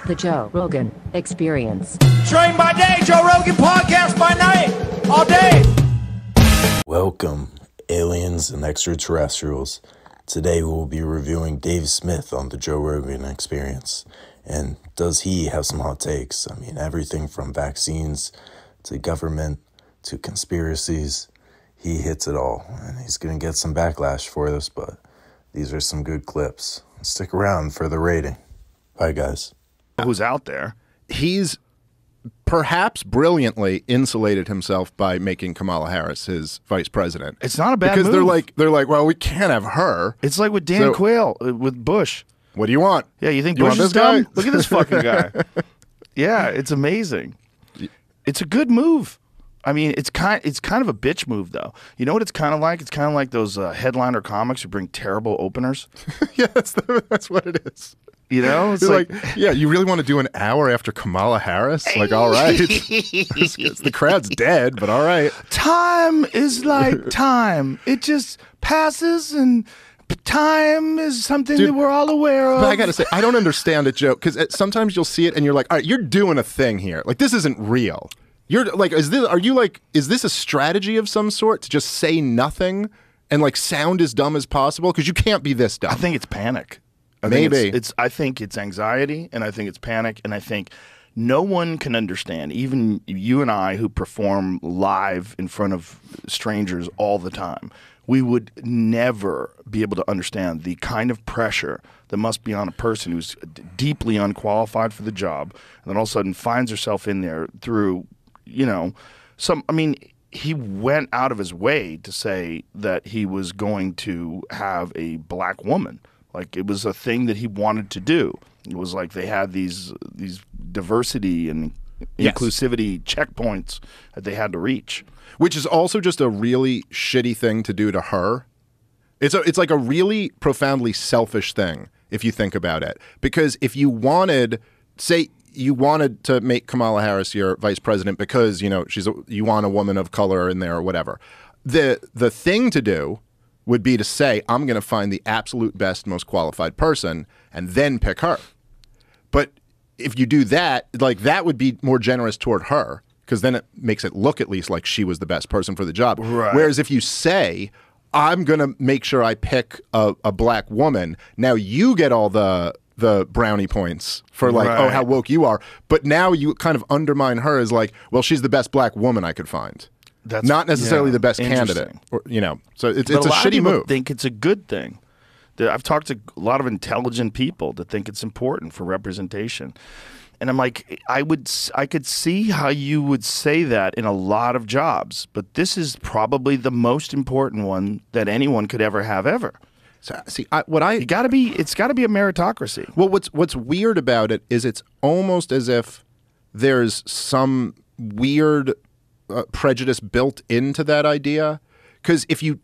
The Joe Rogan Experience. Train by day, Joe Rogan podcast by night, all day. Welcome, aliens and extraterrestrials. Today we'll be reviewing Dave Smith on the Joe Rogan Experience. And does he have some hot takes? I mean, everything from vaccines to government to conspiracies. He hits it all, and he's going to get some backlash for this, but these are some good clips. Stick around for the rating. Bye, guys. Who's out there? He's perhaps brilliantly insulated himself by making Kamala Harris his vice president. It's not a bad because move. they're like, well, we can't have her. It's like with Dan Quayle with Bush. What do you want? Yeah, you think you Bush want is this dumb? guy? Look at this fucking guy. Yeah, it's amazing. It's a good move. I mean, it's kind of a bitch move, though. You know what it's kind of like? It's kind of like those headliner comics who bring terrible openers. Yeah, that's what it is. You know, it's like, yeah, you really want to do an hour after Kamala Harris? Like, all right. The crowd's dead, but all right. Time is like time. It just passes, and time is something that we're all aware of. But I got to say, I don't understand it, Joe, because sometimes you'll see it and you're like, all right, you're doing a thing here. Like, this isn't real. You're like, is this a strategy of some sort to just say nothing and like sound as dumb as possible? Because you can't be this dumb. I think it's panic. Maybe I think it's anxiety, and I think it's panic, and I think no one can understand, even you and I who perform live in front of strangers all the time. We would never be able to understand the kind of pressure that must be on a person who's deeply unqualified for the job, and then all of a sudden finds herself in there through, you know, he went out of his way to say that he was going to have a black woman. Like, it was a thing that he wanted to do. It was like they had these diversity and inclusivity checkpoints that they had to reach. Which is also just a really shitty thing to do to her. It's like a really profoundly selfish thing if you think about it. Because if you wanted, say, you wanted to make Kamala Harris your vice president because, you know, you want a woman of color in there or whatever. The thing to do would be to say, I'm going to find the absolute best, most qualified person and then pick her. But if you do that, like, that would be more generous toward her, because then it makes it look at least like she was the best person for the job. Right. Whereas if you say, I'm going to make sure I pick a black woman, now you get all the brownie points for like, oh, how woke you are. But now you kind of undermine her as like, well, she's the best black woman I could find. That's not necessarily the best candidate, or, you know. So it's a shitty move. I think it's a good thing. I've talked to a lot of intelligent people that think it's important for representation, and I'm like, I could see how you would say that in a lot of jobs, but this is probably the most important one that anyone could ever have ever. So, see, it's got to be a meritocracy. Well, what's weird about it is it's almost as if there's some weird prejudice built into that idea, because if you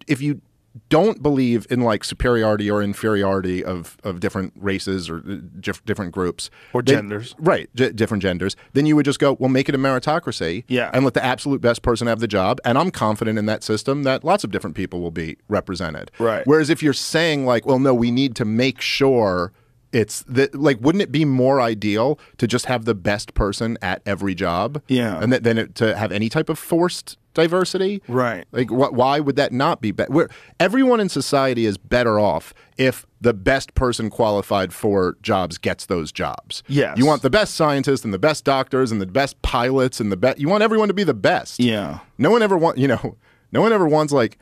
don't believe in like superiority or inferiority of different races or different groups or genders, different genders, then you would just go, well, make it a meritocracy, and let the absolute best person have the job. And I'm confident in that system that lots of different people will be represented. Right. Whereas if you're saying like, well, no, we need to make sure it's like, wouldn't it be more ideal to just have the best person at every job? Yeah. And then to have any type of forced diversity? Right. Like, why would that not be better? Everyone in society is better off if the best person qualified for jobs gets those jobs. Yes. You want the best scientists and the best doctors and the best pilots and you want everyone to be the best. Yeah. No one ever wants like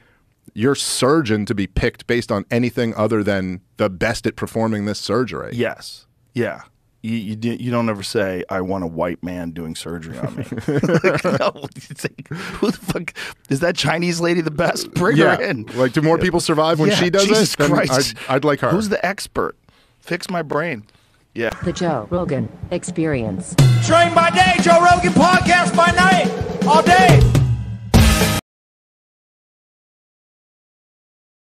your surgeon to be picked based on anything other than the best at performing this surgery. Yes. Yeah. You don't ever say, I want a white man doing surgery on me. No, who the fuck is that Chinese lady the best? Bring her in. Like, do more people survive when she does Jesus it? Christ. I'd like her. Who's the expert? Fix my brain. Yeah. The Joe Rogan Experience. Train by day, Joe Rogan podcast by night, all day.